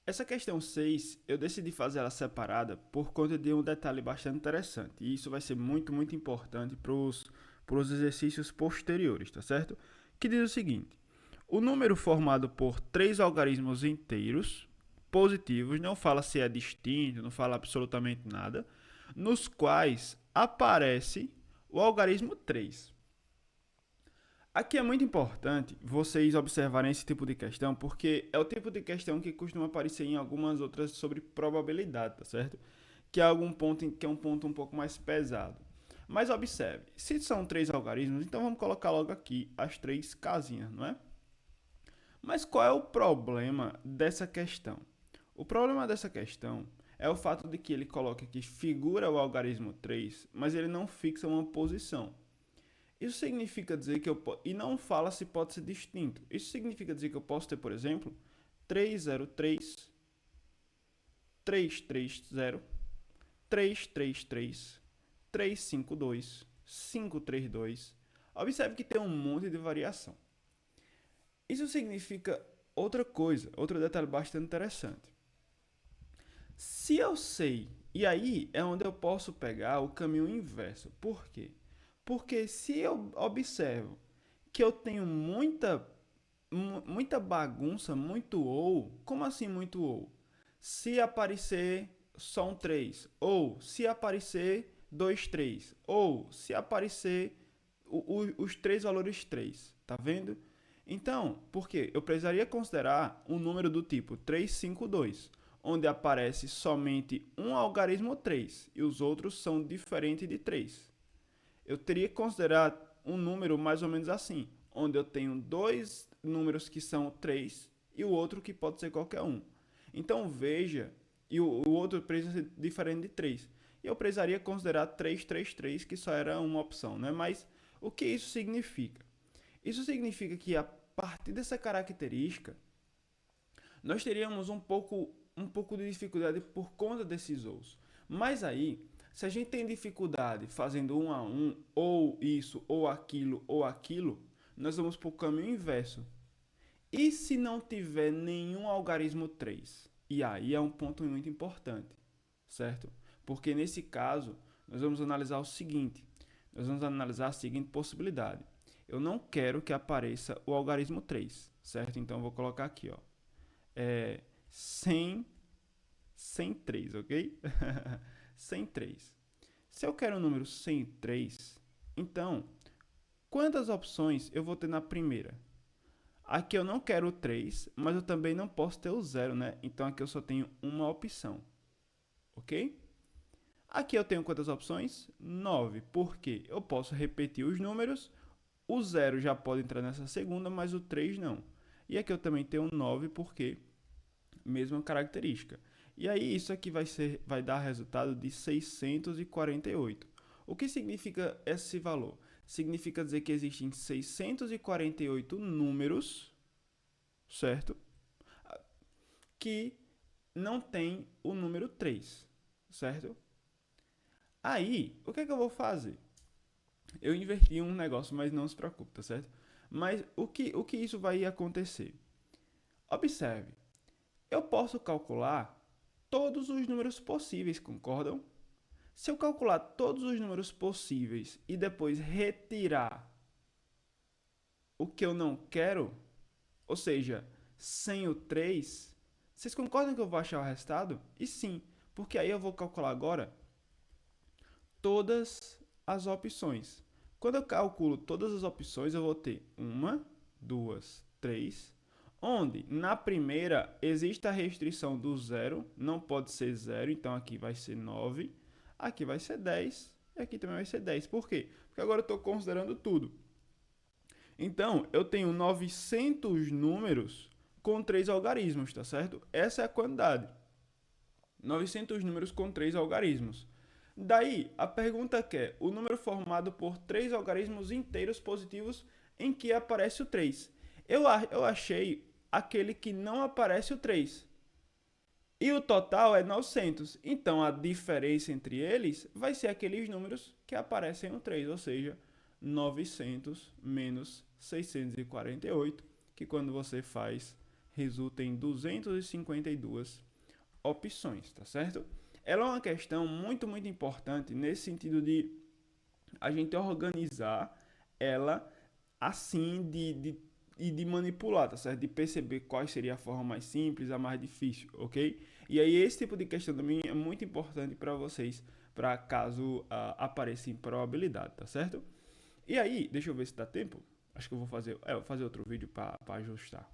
Essa questão 6, eu decidi fazer ela separada por conta de um detalhe bastante interessante. E isso vai ser muito importante para os exercícios posteriores, tá certo? Que diz o seguinte: o número formado por três algarismos inteiros positivos, não fala se é distinto, não fala absolutamente nada, nos quais aparece o algarismo 3. Aqui é muito importante vocês observarem esse tipo de questão, porque é o tipo de questão que costuma aparecer em algumas outras sobre probabilidade, tá certo? Que é algum ponto que é um ponto um pouco mais pesado. Mas observe, se são três algarismos, então vamos colocar logo aqui as três casinhas, não é? Mas qual é o problema dessa questão? O problema dessa questão é o fato de que ele coloca que figura o algarismo 3, mas ele não fixa uma posição. Isso significa dizer que eu posso. E não fala se pode ser distinto. Isso significa dizer que eu posso ter, por exemplo, 303, 330, 333, 352, 532. Observe que tem um monte de variação. Isso significa outra coisa, outro detalhe bastante interessante. Se eu sei, e aí é onde eu posso pegar o caminho inverso. Por quê? Porque se eu observo que eu tenho muita bagunça, muito ou, como assim muito ou? Se aparecer só um 3 ou se aparecer dois 3 ou se aparecer os três valores 3, tá vendo? Então, por quê? Eu precisaria considerar um número do tipo 352, onde aparece somente um algarismo 3 e os outros são diferentes de 3. Eu teria que considerar um número mais ou menos assim, onde eu tenho dois números que são 3 e o outro que pode ser qualquer um. Então veja, e o outro precisa ser diferente de 3. E eu precisaria considerar 333, que só era uma opção, né? Mas o que isso significa? Isso significa que a partir dessa característica, nós teríamos um pouco de dificuldade por conta desses ous. Mas aí, se a gente tem dificuldade fazendo um a um, ou isso, ou aquilo, nós vamos para o caminho inverso. E se não tiver nenhum algarismo 3? E aí é um ponto muito importante, certo? Porque nesse caso, nós vamos analisar o seguinte: nós vamos analisar a seguinte possibilidade. Eu não quero que apareça o algarismo 3, certo? Então eu vou colocar aqui, ó, é, 100, 103, ok? 103. Se eu quero o número 103, então, quantas opções eu vou ter na primeira? Aqui eu não quero o 3, mas eu também não posso ter o 0, né? Então aqui eu só tenho uma opção, ok? Aqui eu tenho quantas opções? 9, porque eu posso repetir os números, o 0 já pode entrar nessa segunda, mas o 3 não. E aqui eu também tenho 9, porque mesma característica. E aí isso aqui vai dar resultado de 648. O que significa esse valor? Significa dizer que existem 648 números, certo? Que não tem o número 3, certo? Aí, o que é que eu vou fazer? Eu inverti um negócio, mas não se preocupe, tá certo? Mas o que isso vai acontecer? Observe, eu posso calcular todos os números possíveis, concordam? Se eu calcular todos os números possíveis e depois retirar o que eu não quero, ou seja, sem o 3, vocês concordam que eu vou achar o resultado? E sim, porque aí eu vou calcular agora todas as opções. Quando eu calculo todas as opções, eu vou ter uma, duas, três, onde na primeira existe a restrição do zero, não pode ser zero, então aqui vai ser 9, aqui vai ser 10 e aqui também vai ser 10. Por quê? Porque agora eu estou considerando tudo. Então, eu tenho 900 números com 3 algarismos, tá certo? Essa é a quantidade. 900 números com 3 algarismos. Daí, a pergunta que é o número formado por 3 algarismos inteiros positivos em que aparece o 3. Eu achei aquele que não aparece o 3. E o total é 900. Então, a diferença entre eles vai ser aqueles números que aparecem no 3, ou seja, 900 menos 648, que quando você faz resulta em 252 opções, tá certo? Ela é uma questão muito, muito importante nesse sentido de a gente organizar ela assim de manipular, tá certo? De perceber qual seria a forma mais simples, a mais difícil, ok? E aí esse tipo de questão também é muito importante para vocês, para caso apareça em probabilidade, tá certo? E aí, deixa eu ver se dá tempo. Acho que eu vou fazer outro vídeo para ajustar.